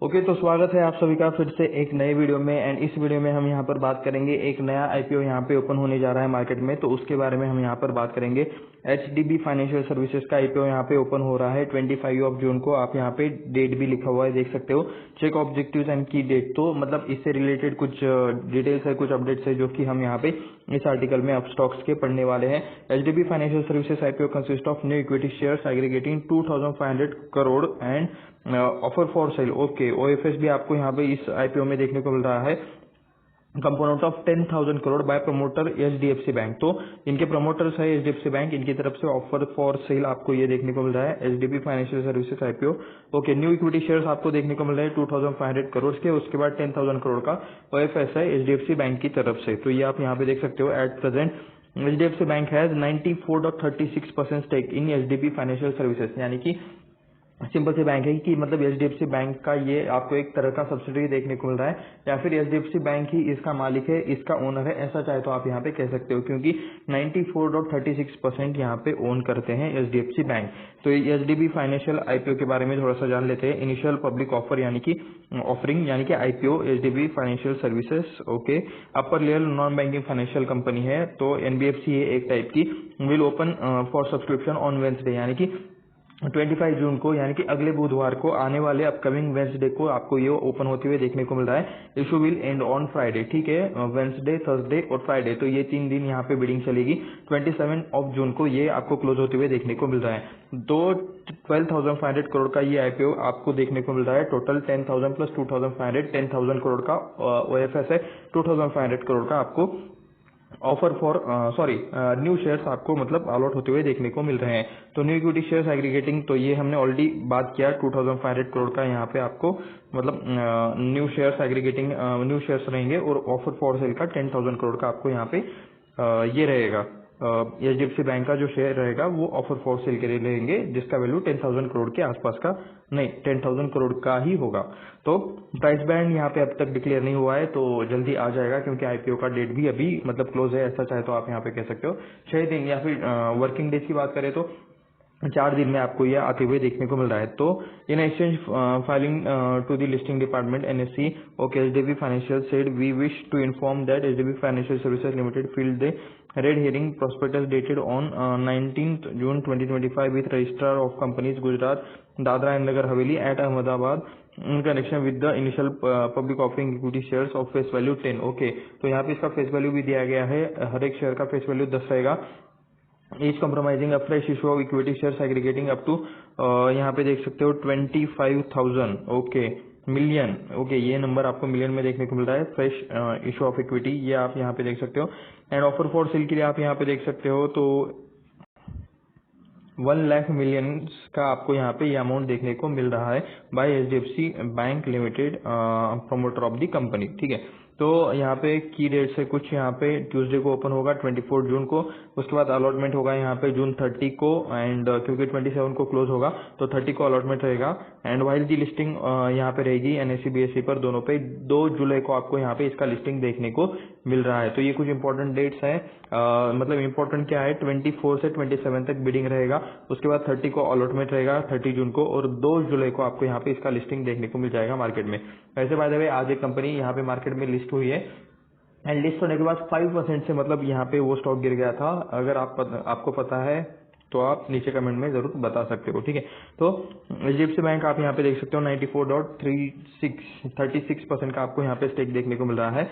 Okay, तो स्वागत है आप सभी का फिर से एक नए वीडियो में। एंड इस वीडियो में हम यहाँ पर बात करेंगे एक नया आईपीओ यहाँ पे ओपन होने जा रहा है मार्केट में, तो उसके बारे में हम यहाँ पर बात करेंगे। एचडीबी फाइनेंशियल सर्विसेज का आईपीओ यहाँ पे ओपन हो रहा है 25 जून को। आप यहाँ पे डेट भी लिखा हुआ है, देख सकते हो। चेक ऑब्जेक्टिव्स एंड की डेट, तो मतलब इससे रिलेटेड कुछ डिटेल्स है, कुछ अपडेट्स है जो कि हम यहाँ पे इस आर्टिकल में अब स्टॉक्स के पढ़ने वाले हैं। HDB financial services IPO consist of new equity shares aggregating 2500 crore and offer for sale. Okay, OFS भी आपको यहाँ पे इस आईपीओ में देखने को मिल रहा है। Component of 10,000 crore by promoter HDFC bank, तो इनके प्रमोटर्स है एचडीएफसी बैंक, इनकी तरफ से ऑफर फॉर सेल आपको ये देखने को मिल रहा है HDB financial services IPO. Okay, new equity shares आपको देखने को मिल रहे हैं 2500 करोड़ के, उसके बाद 10,000 करोड़ का ओएफएस है एचडीएफसी बैंक की तरफ से। तो ये आप यहाँ पे देख सकते हो। At present HDFC bank has 94.36% stake in HDB financial services, यानी कि सिंपल से बैंक है कि मतलब एचडीएफसी बैंक का ये आपको एक तरह का सब्सिडरी देखने को मिल रहा है, या फिर एचडीएफसी बैंक ही इसका मालिक है, इसका ओनर है, ऐसा चाहे तो आप यहाँ पे कह सकते हो, क्योंकि 94.36% यहाँ पे ओन करते हैं एचडीएफसी बैंक। तो एचडीबी फाइनेंशियल आईपीओ के बारे में थोड़ा सा जान लेते हैं। इनिशियल पब्लिक ऑफर यानी कि ऑफरिंग यानी कि IPO HDB financial services. Okay, upper level non banking financial company है, तो एनबीएफसी है एक टाइप की। Will open for subscription on Wednesday, यानी कि 25 जून को, यानी कि अगले बुधवार को, आने वाले अपकमिंग वेंसडे को आपको ये ओपन होते हुए देखने को मिल रहा है। Issue will and on Friday, ठीक है, वेंसडे, थर्सडे और फ्राइडे, तो ये 3 दिन यहाँ पे बिडिंग चलेगी। 27 जून को ये आपको क्लोज होते हुए देखने को मिल रहा है। तो 12,500 करोड़ का ये आईपीओ आपको देखने को मिल रहा है। टोटल 10,000 प्लस 2,500, 10,000 करोड़ का ओएफएस है। 2,500 करोड़ का आपको ऑफर फॉर न्यू शेयर्स आपको मतलब अलॉट होते हुए देखने को मिल रहे हैं। तो न्यू इक्विटी शेयर्स एग्रीगेटिंग, तो ये हमने ऑलरेडी बात किया। 2,500 करोड़ का यहाँ पे आपको मतलब new shares aggregating new shares रहेंगे, और ऑफर फॉर सेल का 10,000 करोड़ का आपको यहाँ पे ये रहेगा। एचडीएफसी बैंक का जो शेयर रहेगा वो ऑफर फॉर सेल के लिए लेंगे, जिसका वैल्यू 10,000 करोड़ के आसपास का, नहीं 10,000 करोड़ का ही होगा। तो प्राइस बैंड यहाँ पे अब तक डिक्लेयर नहीं हुआ है, तो जल्दी आ जाएगा, क्योंकि आईपीओ का डेट भी अभी मतलब क्लोज है, ऐसा चाहे तो आप यहाँ पे कह सकते हो। 6 दिन या फिर वर्किंग डेज की बात करें तो 4 दिन में आपको यह आते हुए देखने को मिल रहा है। तो in exchange filing to the listing department NSC, okay, HDB financial said we wish to inform that HDB financial services limited filed the red herring prospectus dated on 19 June 2025 with registrar of companies Gujarat Dadra and Nagar Haveli at Ahmedabad in connection with the initial public offering equity shares of face value 10। Okay, तो यहाँ पे इसका face value भी दिया गया है, हर एक share का फेस वैल्यू 10 रहेगा। Is compromising a fresh issue of equity shares aggregating up to यहाँ पे देख सकते हो 25,000 ओके मिलियन। ओके, ये नंबर आपको मिलियन में देखने को मिल रहा है। फ्रेश इशू ऑफ इक्विटी, ये आप यहाँ पे देख सकते हो। एंड ऑफर फॉर सेल के लिए आप यहाँ पे देख सकते हो, तो 1 लाख मिलियन का आपको यहाँ पे ये अमाउंट देखने को मिल रहा है by HDFC bank limited, promoter of the company, ठीक है। तो यहाँ पे की डेट से कुछ यहाँ पे ट्यूसडे को ओपन होगा 24 जून को, उसके बाद अलॉटमेंट होगा यहाँ पे जून 30 को, एंड क्योंकि 27 को क्लोज होगा तो 30 को अलॉटमेंट रहेगा। एंड वाइल दी लिस्टिंग यहाँ पे रहेगी एनएससी बीएससी पर दोनों पे, 2 जुलाई को आपको यहाँ पे इसका लिस्टिंग देखने को मिल रहा है। तो ये कुछ इंपॉर्टेंट डेट्स हैं, मतलब इंपॉर्टेंट क्या है, 24 से 27 तक बिडिंग रहेगा, उसके बाद 30 को अलॉटमेंट रहेगा 30 जून को, और 2 जुलाई को आपको यहाँ पे इसका लिस्टिंग देखने को मिल जाएगा मार्केट में। वैसे बाय द वे आज एक कंपनी यहाँ पे मार्केट में लिस्ट हुई है, एंड लिस्ट होने के बाद 5% से मतलब यहाँ पे वो स्टॉक गिर गया था। अगर आपको पता है तो आप नीचे कमेंट में जरूर बता सकते हो, ठीक है। तो एचडीएफसी बैंक आप यहाँ पे देख सकते हो 94.36% का आपको यहाँ पे स्टेक देखने को मिल रहा है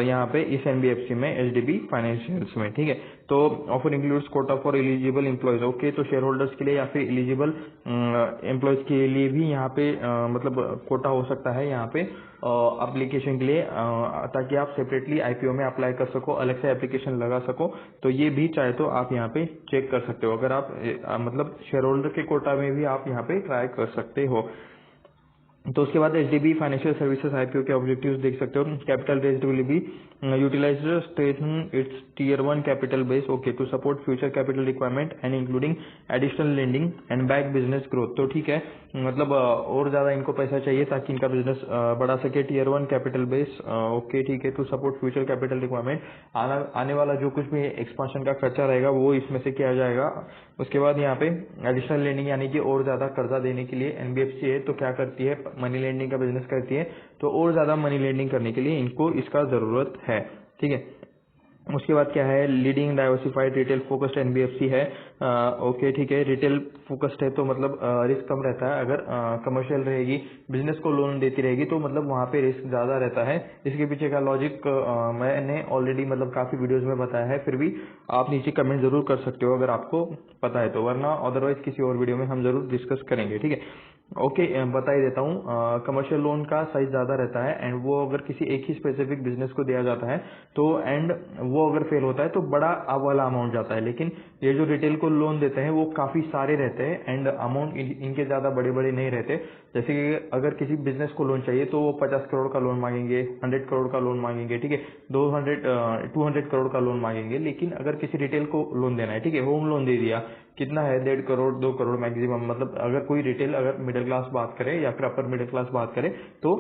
यहाँ पे इस एनबीएफसी में, एचडीबी फाइनेंशियल्स में, ठीक है। तो offer includes Kota for eligible employees, okay, तो शेयर होल्डर्स के लिए या फिर एलिजिबल एम्प्लॉयज के लिए भी यहाँ पे मतलब कोटा हो सकता है यहाँ पे एप्लीकेशन के लिए, ताकि आप सेपरेटली आईपीओ में अप्लाई कर सको, अलग से एप्लीकेशन लगा सको। तो ये भी चाहे तो आप यहाँ पे चेक कर सकते हो, अगर आप मतलब शेयर होल्डर के कोटा में भी आप यहाँ पे ट्राई कर सकते हो। तो उसके बाद एचडीबी फाइनेंशियल सर्विसेज आईपीओ के ऑब्जेक्टिव्स देख सकते हो। Capital raised will be utilised strengthen its tier 1 capital base, okay, to support future capital requirement and including additional lending and back business growth. तो ठीक है, मतलब और ज्यादा इनको पैसा चाहिए ताकि इनका बिजनेस बढ़ा सके। टियर 1 कैपिटल बेस, ओके, ठीक है, to support future capital requirement, आने वाला जो कुछ भी एक्सपांशन का खर्चा रहेगा वो इसमें से किया जाएगा। उसके बाद यहाँ पे एडिशनल लेंडिंग यानी कि और ज्यादा कर्जा देने के लिए एनबीएफसी है तो क्या करती है, मनी लेंडिंग का बिजनेस करती है तो और ज़्यादा मनी लेंडिंग करने के लिए इनको इसका ज़रूरत है। ठीक है, उसके बाद क्या है, leading diversified retail focused NBFC है। ओके ठीक है, रिटेल फोकस्ड है तो मतलब रिस्क कम रहता है। अगर कमर्शियल रहेगी, बिजनेस को लोन देती रहेगी तो मतलब वहाँ पे रिस्क ज़्यादा रहता है। इसके पीछे का लॉजिक मैंने ऑलरेडी मतलब काफ़ी वीडियोस में बताया है, फिर भी आप नीचे कमेंट जरूर कर सकते हो अगर आपको पता है तो, वरना अदरवाइज किसी और वीडियो में हम जरूर डिस्कस करेंगे। ठीक है, ओके बता ही देता हूँ, कमर्शियल लोन का साइज ज़्यादा रहता है एंड वो अगर किसी एक ही स्पेसिफिक बिजनेस को दिया जाता है तो एंड वो अगर फेल होता है तो बड़ा वाला अमाउंट जाता है। लेकिन ये जो रिटेल को लोन देते हैं वो काफ़ी सारे रहते हैं एंड अमाउंट इनके ज़्यादा बड़े बड़े नहीं रहते। जैसे कि अगर किसी बिजनेस को लोन चाहिए तो वो 50 करोड़ का लोन मांगेंगे, 100 करोड़ का लोन मांगेंगे, ठीक है, 200 करोड़ का लोन मांगेंगे। लेकिन अगर किसी रिटेल को लोन देना है, ठीक है, होम लोन दे दिया, कितना है, 1.5 करोड़ 2 करोड़ मैक्सिमम, मतलब अगर कोई रिटेल अगर मिडिल क्लास बात करे या फिर अपर मिडिल क्लास बात करे तो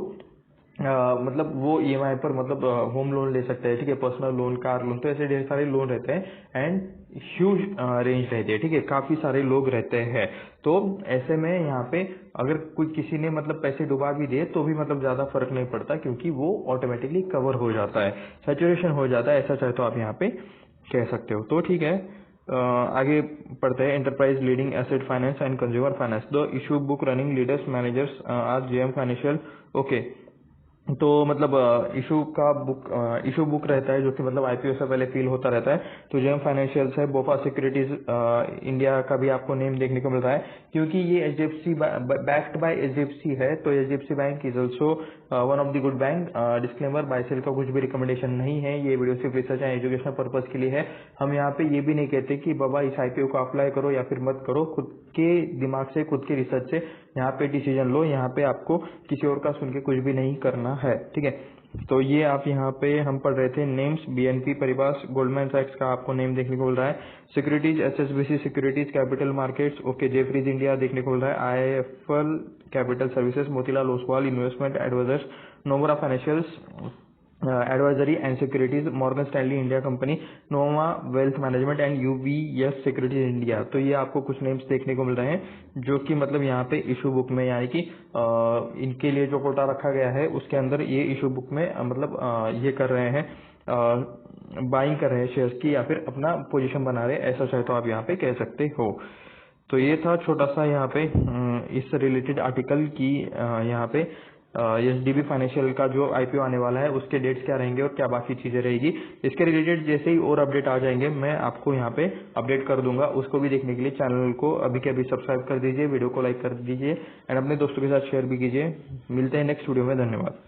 मतलब वो ईएमआई पर मतलब होम लोन ले सकते हैं। ठीक है, पर्सनल लोन, कार लोन, तो ऐसे ढेर सारे लोन रहते हैं एंड ह्यूज रेंज रहती है। ठीक है, काफी सारे लोग रहते हैं। तो ऐसे में यहाँ पे अगर कोई किसी ने मतलब पैसे डुबा भी दिए तो भी मतलब ज्यादा फर्क नहीं पड़ता क्योंकि वो ऑटोमेटिकली कवर हो जाता है, सैचुरेशन हो जाता है, ऐसा चाहे तो आप यहाँ पे कह सकते हो। तो ठीक है, आगे पढ़ते हैं। Enterprise leading asset finance and consumer finance, the issue book running leaders managers are JM financial. Okay, तो मतलब इशू बुक रहता है जो कि मतलब आईपीओ से पहले फील होता रहता है। तो जेएम फाइनेंशियल्स है, बोफा सिक्योरिटीज इंडिया का भी आपको नेम देखने को मिल रहा है क्योंकि ये एचडीएफसी बैक्ड बाय एचडीएफसी है। तो HDFC bank is also one of the good bank. Disclaimer, buy sell का कुछ भी रिकमेंडेशन नहीं है, ये वीडियो सिर्फ रिसर्च एंड एजुकेशनल पर्पज के लिए है। हम यहाँ पे ये भी नहीं कहते कि बाबा इस आईपीओ को अप्लाई करो या फिर मत करो, खुद के दिमाग से, खुद के रिसर्च से यहाँ पे डिसीजन लो। यहाँ पे आपको किसी और का सुन के कुछ भी नहीं करना है। ठीक है, तो ये आप यहाँ पे हम पढ़ रहे थे नेम्स, बीएनपी परिवार, गोल्डमैन सैक्स का आपको नेम देखने को मिल रहा है, securities HSBC securities, capital markets, okay, Jefferies India देखने को मिल रहा है, IIFL capital services, Motilal Oswal investment advisors, Nomura financials advisory and securities, Morgan Stanley India company, Nuvama wealth management and UBS securities India. तो ये आपको कुछ नेम्स देखने को मिल रहे हैं जो कि मतलब यहाँ पे इशू बुक में, यानी कि इनके लिए जो कोटा रखा गया है उसके अंदर ये इशू बुक में मतलब ये कर रहे हैं, बाइंग कर रहे हैं शेयर्स की या फिर अपना पोजीशन बना रहे हैं, ऐसा चाहे तो आप यहाँ पे कह सकते हो। तो ये था छोटा सा यहाँ पे इस रिलेटेड आर्टिकल की यहाँ पे एचडीबी फाइनेंशियल का जो आईपीओ आने वाला है उसके डेट्स क्या रहेंगे और क्या बाकी चीजें रहेगी। इसके रिलेटेड जैसे ही और अपडेट आ जाएंगे मैं आपको यहाँ पे अपडेट कर दूंगा। उसको भी देखने के लिए चैनल को अभी के अभी सब्सक्राइब कर दीजिए, वीडियो को लाइक कर दीजिए एंड अपने दोस्तों के साथ शेयर भी कीजिए। मिलते हैं नेक्स्ट वीडियो में, धन्यवाद।